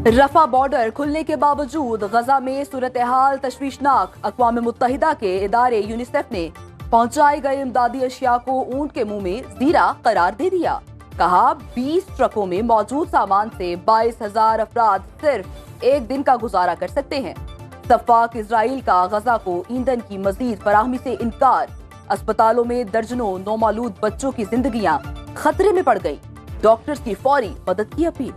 रफा border खुलने के बावजूद गजा में सूरत हाल तशवीशनाक। अक़वाम मुत्तहिदा के इदारे यूनिसेफ ने पहुंचाई गई इमदादी अशिया को ऊंट के मुंह में जीरा करार दे दिया। कहा 20 ट्रकों में मौजूद सामान से 22,000 अफराद सिर्फ एक दिन का गुजारा कर सकते हैं। सफ़ाक इजराइल का गजा को ईंधन की मजीद फराहमी से इनकार। अस्पतालों में दर्जनों नौमालूद बच्चों की जिंदगियां खतरे में पड़ गई। डॉक्टर्स की फौरी मदद की अपील।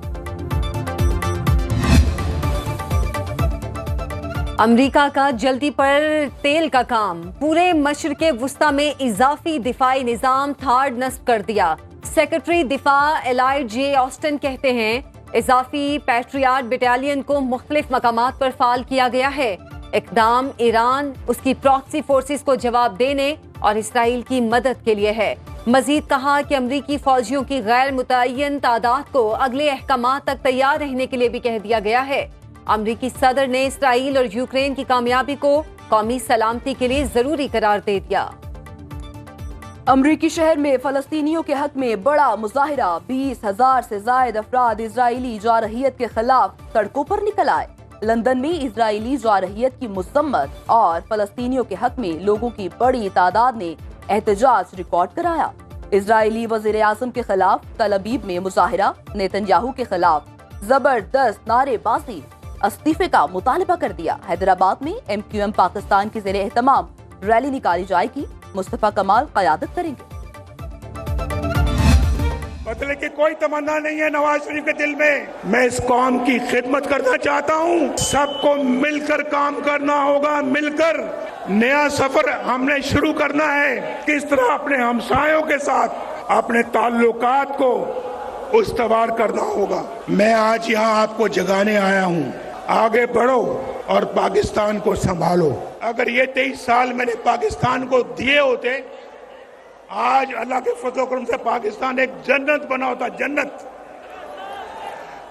अमेरिका का जल्दी पर तेल का काम। पूरे मशरिक़े वुस्ता में इजाफी दिफाई निज़ाम थार्ड नस्ब कर दिया। सेक्रेटरी दिफा एलाइड जे ऑस्टिन कहते हैं इजाफी पैट्रियाट बटालियन को मुख्तलिफ मकामात पर फाल किया गया है। इक़दाम ईरान उसकी प्रॉक्सी फोर्सेस को जवाब देने और इसराइल की मदद के लिए है। मजीद कहा कि अमरीकी फौजियों की गैर मुतय्यन तादाद को अगले अहकामात तक तैयार रहने के लिए भी कह दिया गया है। अमरीकी सदर ने इसराइल और यूक्रेन की कामयाबी को कौमी सलामती के लिए जरूरी करार दे दिया। अमरीकी शहर में फलस्तीनियों के हक में बड़ा मुजाहिरा। 20,000 से ज्यादा अफराद इजरायली जारहियत के खिलाफ सड़कों पर निकल आए। लंदन में इजरायली जारहियत की मुसम्मत और फलस्तीनियों के हक में लोगों की बड़ी तादाद ने एहतजाज रिकॉर्ड कराया। इजरायली वजीर आजम के खिलाफ तल अबीब में मुजाहिरा। नेतन्याहू के खिलाफ जबरदस्त नारेबाजी। इस्तीफे का मुतालबा कर दिया। हैदराबाद में MQM पाकिस्तान के ज़ेरे एहतमाम रैली निकाली जाएगी। मुस्तफा कमाल क़यादत करेंगे। बदले की कोई तमन्ना नहीं है नवाज शरीफ के दिल में। मैं इस कौम की खिदमत करना चाहता हूँ। सबको मिलकर काम करना होगा। मिलकर नया सफर हमने शुरू करना है। किस तरह अपने हमसायों के साथ अपने ताल्लुकात को उस्तवार करना होगा। मैं आज यहाँ आपको जगाने आया हूँ। आगे बढ़ो और पाकिस्तान को संभालो। अगर ये 23 साल मैंने पाकिस्तान को दिए होते, आज अल्लाह के फजल करम से पाकिस्तान एक जन्नत बना होता। जन्नत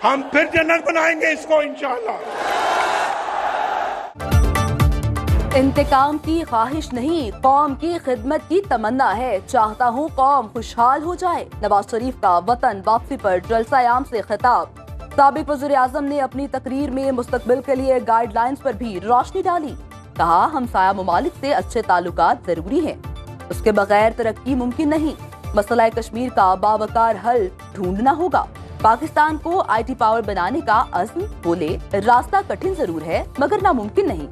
हम फिर जन्नत बनाएंगे इसको इंशाअल्लाह। इंतकाम की ख्वाहिश नहीं, कौम की खिदमत की तमन्ना है। चाहता हूँ कौम खुशहाल हो जाए। नवाज शरीफ का वतन वापसी पर जलसा आम से खिताब। साबिक वज़ीर आज़म ने अपनी तकरीर में मुस्तकबिल के लिए गाइडलाइंस पर भी रोशनी डाली। कहा हमसाया ममालिक से अच्छे ताल्लुकात जरूरी हैं, उसके बगैर तरक्की मुमकिन नहीं। मसला कश्मीर का बावकार हल ढूंढना होगा। पाकिस्तान को IT पावर बनाने का अज़्म। बोले रास्ता कठिन जरूर है मगर नामुमकिन नहीं।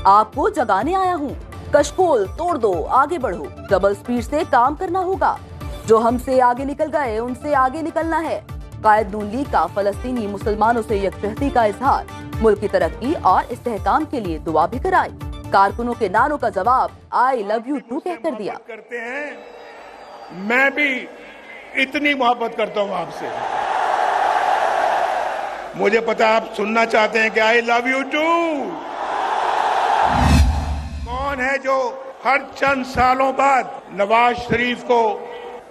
आपको जगाने आया हूँ। कशकोल तोड़ दो, आगे बढ़ो। डबल स्पीड से काम करना होगा। जो हमसे आगे निकल गए उनसे आगे निकलना है। कायद नून लीग का फलस्तीनी मुसलमानों से यकजहती का इजहार। मुल्क की तरक्की और इस्तेहकाम के लिए दुआ भी कराई। कारकुनों के नारों का जवाब आई लव यू टू कहकर दिया। करते हैं। मैं भी इतनी मोहब्बत करता हूँ आपसे। मुझे पता आप सुनना चाहते हैं कि आई लव यू टू। कौन है जो हर चंद सालों बाद नवाज शरीफ को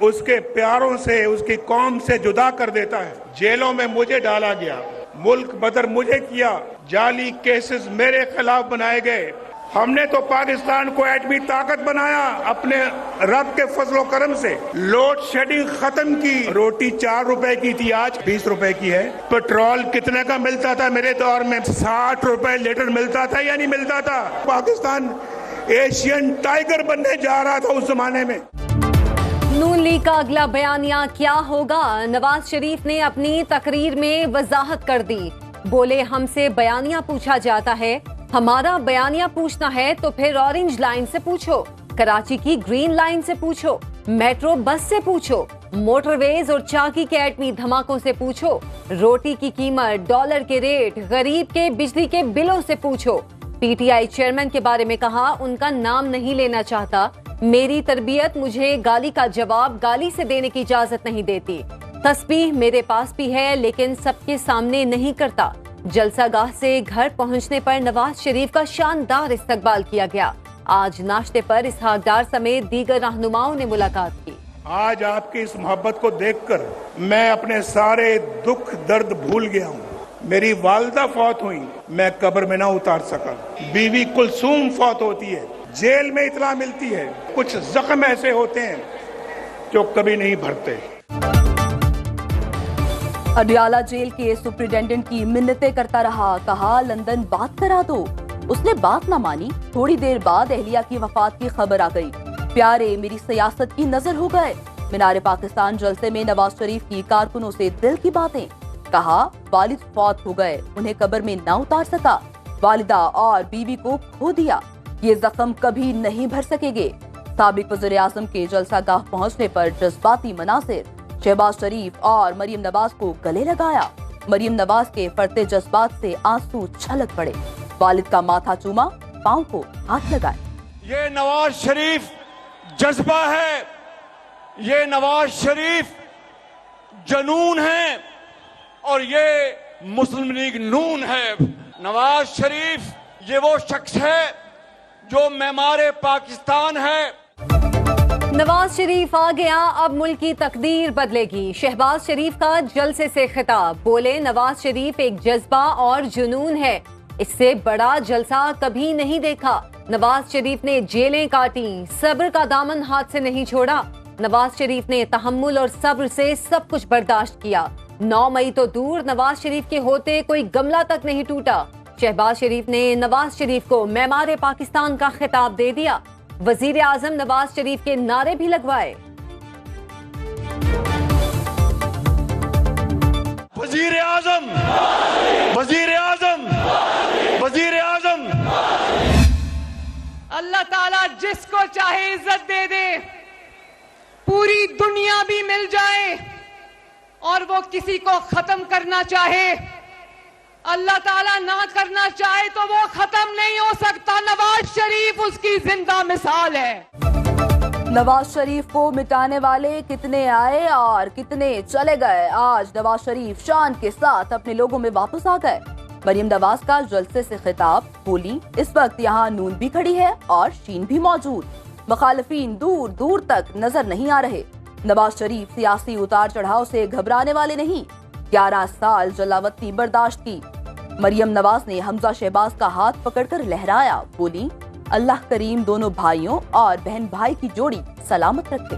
उसके प्यारों से, उसकी कौम से जुदा कर देता है। जेलों में मुझे डाला गया, मुल्क बदर मुझे किया, जाली केसेस मेरे खिलाफ बनाए गए। हमने तो पाकिस्तान को एटमी ताकत बनाया अपने रब के फजलो करम से। लोड शेडिंग खत्म की। रोटी 4 रुपए की थी, आज 20 रुपए की है। पेट्रोल कितने का मिलता था मेरे दौर में? 60 रुपए लीटर मिलता था या नहीं मिलता था? पाकिस्तान एशियन टाइगर बनने जा रहा था उस जमाने में। नून लीग का अगला बयानिया क्या होगा? नवाज शरीफ ने अपनी तकरीर में वजाहत कर दी। बोले हमसे बयानिया पूछा जाता है, हमारा बयानिया पूछना है तो फिर ऑरेंज लाइन से पूछो, कराची की ग्रीन लाइन से पूछो, मेट्रो बस से पूछो, मोटरवेज और चाकी के एटमी धमाकों से पूछो, रोटी की कीमत, डॉलर के रेट, गरीब के बिजली के बिलों से पूछो। PTI चेयरमैन के बारे में कहा उनका नाम नहीं लेना चाहता। मेरी तरबियत मुझे गाली का जवाब गाली से देने की इजाजत नहीं देती। तस्बीह मेरे पास भी है लेकिन सबके सामने नहीं करता। जलसागाह से घर पहुंचने पर नवाज शरीफ का शानदार इस्तकबाल किया गया। आज नाश्ते पर इसहाक डार समेत दीगर रहनुमाओं ने मुलाकात की। आज आपकी इस मोहब्बत को देखकर मैं अपने सारे दुख दर्द भूल गया हूँ। मेरी वालदा फौत हुई, मैं कब्र में ना उतार सका। बीवी कुलसूम फौत होती है, जेल में इतला मिलती है। कुछ जख्म ऐसे होते हैं जो कभी नहीं भरते। अडियाला जेल के सुप्रिंटेंडेंट की मिन्नतें करता रहा, कहा लंदन बात करा दो। उसने बात ना मानी। थोड़ी देर बाद अहलिया की वफात की खबर आ गई। प्यारे मेरी सियासत की नजर हो गए। मीनार पाकिस्तान जलसे में नवाज शरीफ की कारकुनों से दिल की बातें। कहा वालिद फौत हो गए, उन्हें कब्र में ना उतार सका। वालिदा और बीवी को खो दिया, ये जख्म कभी नहीं भर सकेंगे। साबिक वज़ीर आज़म के जलसा गाह पहुंचने पर जज्बाती मनासिर। शहबाज शरीफ और मरियम नवाज को गले लगाया। मरियम नवाज के फरते जज्बात से आंसू छलक पड़े। वालिद का माथा चूमा, पांव को हाथ लगाए। ये नवाज शरीफ जज्बा है, ये नवाज शरीफ जनून है और ये मुस्लिम लीग नून है। नवाज शरीफ ये वो शख्स है जो मेमारे पाकिस्तान है। नवाज शरीफ आ गया, अब मुल्क की तकदीर बदलेगी। शहबाज शरीफ का जलसे से खिताब। बोले नवाज शरीफ एक जज्बा और जुनून है, इससे बड़ा जलसा कभी नहीं देखा। नवाज शरीफ ने जेलें काटी, सब्र का दामन हाथ से नहीं छोड़ा। नवाज शरीफ ने तहम्मुल और सब्र से सब कुछ बर्दाश्त किया। 9 मई तो दूर, नवाज शरीफ के होते कोई गमला तक नहीं टूटा। शहबाज शरीफ ने नवाज शरीफ को मेमारे पाकिस्तान का खिताब दे दिया। वजीर आजम नवाज शरीफ के नारे भी लगवाए। वजीर आजम, वजीर आजम, वजीर आजम। अल्लाह ताला जिसको चाहे इज्जत दे दे, पूरी दुनिया भी मिल जाए और वो किसी को खत्म करना चाहे, अल्लाह ताला ना करना चाहे तो वो खत्म नहीं हो सकता। नवाज शरीफ उसकी जिंदा मिसाल है। नवाज शरीफ को मिटाने वाले कितने आए और कितने चले गए। आज नवाज शरीफ शान के साथ अपने लोगों में वापस आ गए। मरियम नवाज का जलसे से खिताब। बोली इस वक्त यहाँ नून भी खड़ी है और शीन भी मौजूद। मुखालिफिन दूर दूर तक नजर नहीं आ रहे। नवाज शरीफ सियासी उतार चढ़ाव से घबराने वाले नहीं। 11 साल जलावतनी बर्दाश्त की। मरियम नवाज ने हमजा शहबाज का हाथ पकड़कर लहराया। बोली अल्लाह करीम दोनों भाइयों और बहन भाई की जोड़ी सलामत रखे।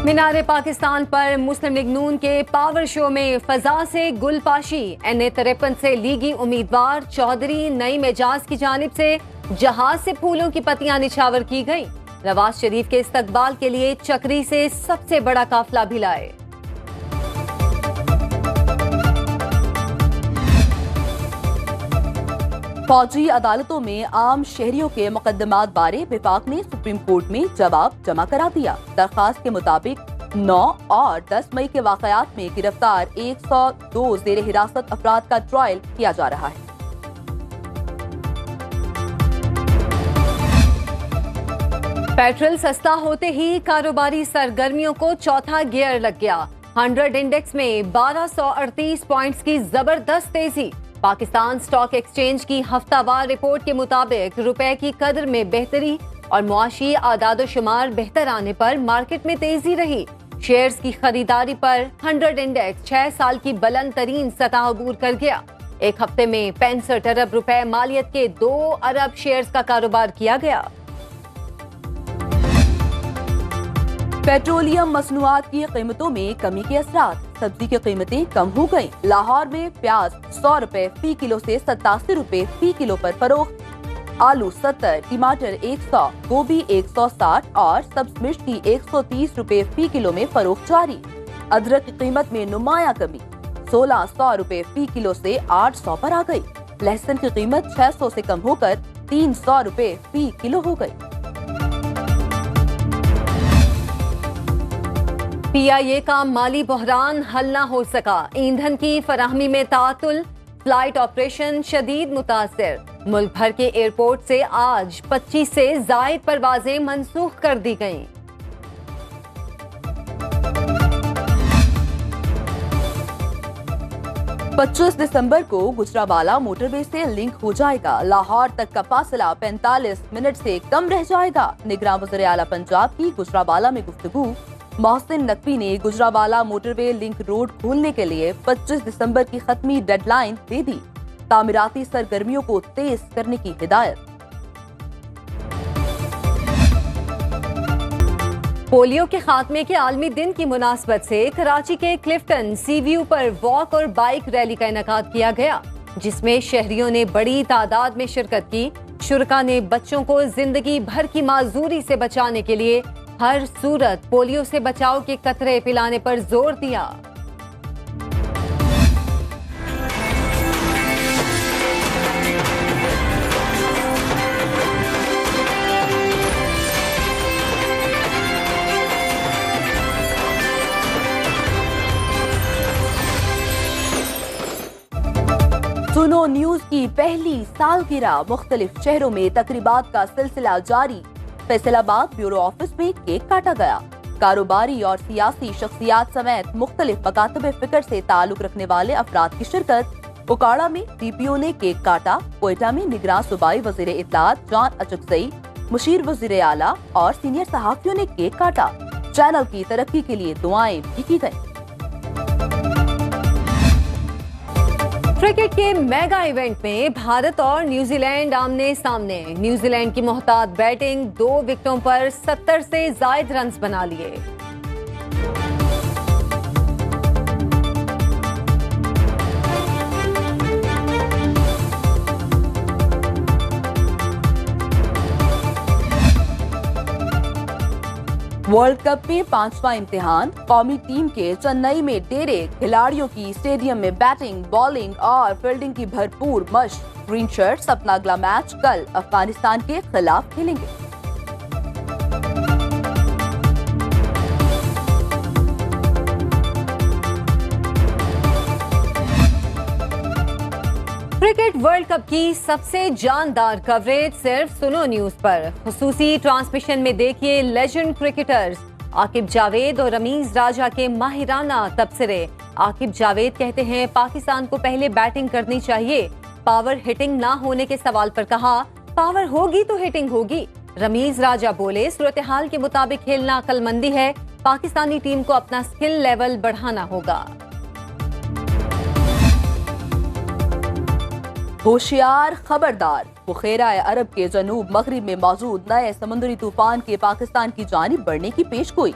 मीनारे पाकिस्तान पर मुस्लिम लीग नून के पावर शो में फजा से गुलपाशी। NA-53 से लीगी उम्मीदवार चौधरी नईम एजाज की जानिब से जहाज से फूलों की पत्तियां निछावर की गई। नवाज शरीफ के इस्तकबाल के लिए चक्री से सबसे बड़ा काफिला भी लाए। फौजी अदालतों में आम शहरियों के मुकदमात बारे विफाक ने सुप्रीम कोर्ट में जवाब जमा करा दिया। दरखास्त के मुताबिक 9 और 10 मई के वाकयात में गिरफ्तार 102 जेर हिरासत अफराद का ट्रायल किया जा रहा है। पेट्रोल सस्ता होते ही कारोबारी सरगर्मियों को चौथा गियर लग गया। 100 इंडेक्स में 1238 पॉइंट्स की जबरदस्त तेजी। पाकिस्तान स्टॉक एक्सचेंज की हफ्तावार रिपोर्ट के मुताबिक रुपए की कदर में बेहतरी और मुआशी आदादोशुमार बेहतर आने पर मार्केट में तेजी रही। शेयर्स की खरीदारी पर 100 इंडेक्स 6 साल की बुलंद तरीन सतह अबूर कर गया। एक हफ्ते में 65 अरब रुपए मालियत के 2 अरब शेयर्स का कारोबार किया गया। पेट्रोलियम मसनूआत की कीमतों में कमी के असरात। सब्जी की कीमतें कम हो गयी। लाहौर में प्याज 100 रुपए फी किलो से 87 रुपए फी किलो पर फरोख्त। आलू 70, टमाटर 100, गोभी 160 और सब्ज मिर्च की 130 रुपए फी किलो में फरोख्त जारी। अदरक की कीमत में नुमाया कमी। 1600 रुपए फी किलो से 800 पर आ गई। लहसुन की कीमत 600 से कम होकर 300 रुपए फी किलो हो गई। PIA का माली बहरान हल न हो सका। ईंधन की फराहमी में तातुल, फ्लाइट ऑपरेशन शदीद मुतासिर। मुल्क भर के एयरपोर्ट से आज 25 से जायद परवाजें मंसूख कर दी गईं। पच्चीस दिसंबर को गुजरावाला मोटरवे से लिंक हो जाएगा। लाहौर तक का फासला 45 मिनट से कम रह जाएगा। निगरान वज़ीर आला पंजाब की गुजरावाला में गुफ्तगू। मोहसिन नकवी ने गुजरावाला मोटरवे लिंक रोड खोलने के लिए 25 दिसंबर की खत्मी डेडलाइन दे दी। तामीराती सरगर्मियों को तेज करने की हिदायत। पोलियो के खात्मे के आलमी दिन की मुनासबत से कराची के क्लिफ्टन सी व्यू पर वॉक और बाइक रैली का इनेकाद किया गया, जिसमें शहरियों ने बड़ी तादाद में शिरकत की। शुरका ने बच्चों को जिंदगी भर की माजूरी से बचाने के लिए हर सूरत पोलियो से बचाव के कतरे पिलाने पर जोर दिया। सुनो न्यूज की पहली सालगिरह, मुख्तलिफ शहरों में तकरीबात का सिलसिला जारी। फैसलाबाद ब्यूरो ऑफिस में केक काटा गया। कारोबारी और सियासी शख्सियात समेत मुख्तलिफ मकातब फिक्र से ताल्लुक रखने वाले अफराद की शिरकत। उकाड़ा में डीपीओ ने केक काटा। कोयटा में निगरान सूबाई वजीर इत्तलात जान अचकजई, मुशीर वजीर आला और सीनियर सहाफियों ने केक काटा। चैनल की तरक्की के लिए दुआएं भी की गयी। क्रिकेट के मेगा इवेंट में भारत और न्यूजीलैंड आमने सामने। न्यूजीलैंड की मोहतात बैटिंग 2 विकेटों पर 70 से जायद रन्स बना लिए। वर्ल्ड कप में 5वां इम्तिहान। कौमी टीम के चेन्नई में डेरे। खिलाड़ियों की स्टेडियम में बैटिंग, बॉलिंग और फील्डिंग की भरपूर मशक। ग्रीन शर्ट्स अपना अगला मैच कल अफगानिस्तान के खिलाफ खेलेंगे। क्रिकेट वर्ल्ड कप की सबसे जानदार कवरेज सिर्फ सुनो न्यूज पर। खुसूसी ट्रांसमिशन में देखिए लेजेंड क्रिकेटर्स आकिब जावेद और रमीज राजा के माहिराना तबसरे। आकिब जावेद कहते हैं पाकिस्तान को पहले बैटिंग करनी चाहिए। पावर हिटिंग ना होने के सवाल पर कहा पावर होगी तो हिटिंग होगी। रमीज राजा बोले सूरत हाल के मुताबिक खेलना अक्लमंदी है। पाकिस्तानी टीम को अपना स्किल लेवल बढ़ाना होगा। होशियार खबरदार, बुखेरा अरब के जनूब मगरिब में मौजूद नए समुद्री तूफान के पाकिस्तान की जानिब बढ़ने की पेशगोई।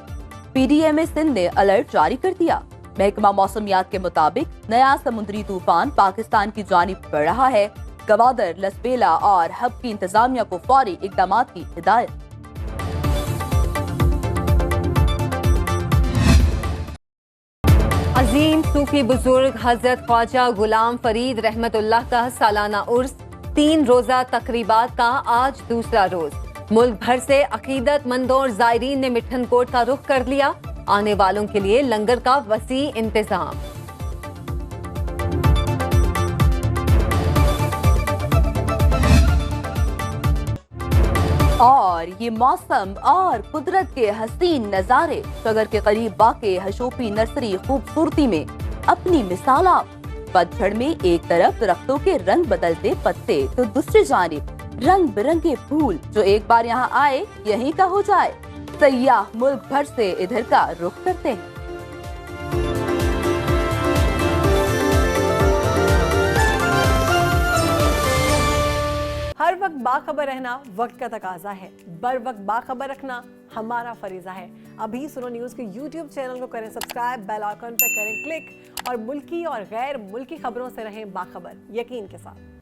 पीडीएमए सिंध ने अलर्ट जारी कर दिया। महकमा मौसमियात के मुताबिक नया समुद्री तूफान पाकिस्तान की जानिब बढ़ रहा है। गवादर, लसबेला और हब की इंतजामिया को फौरी इकदाम की हिदायत। अजीम सूफी बुजुर्ग हजरत ख्वाजा गुलाम फरीद रहमतुल्लाह का सालाना उर्स 3 रोजा तकरीबात का आज दूसरा रोज। मुल्क भर से अकीदतमंदों और जायरीन ने मिठन कोट का रुख कर लिया। आने वालों के लिए लंगर का वसी इंतजाम। और ये मौसम और कुदरत के हसीन नजारे। शगर के करीब वाक़े हशोपी नर्सरी खूबसूरती में अपनी मिसाल आप। पतझड़ में एक तरफ दरख्तों के रंग बदलते पत्ते तो दूसरी जानिब रंग बिरंगे फूल। जो एक बार यहाँ आए यहीं का हो जाए। सयाह मुल्क भर से इधर का रुख करते हैं। हर वक्त बाखबर रहना वक्त का तकाजा है। बर वक्त बाखबर रखना हमारा फरीजा है। अभी सुनो न्यूज़ के YouTube चैनल को करें सब्सक्राइब, बेल आइकन पर करें क्लिक और मुल्की और गैर मुल्की खबरों से रहें बाखबर, यकीन के साथ।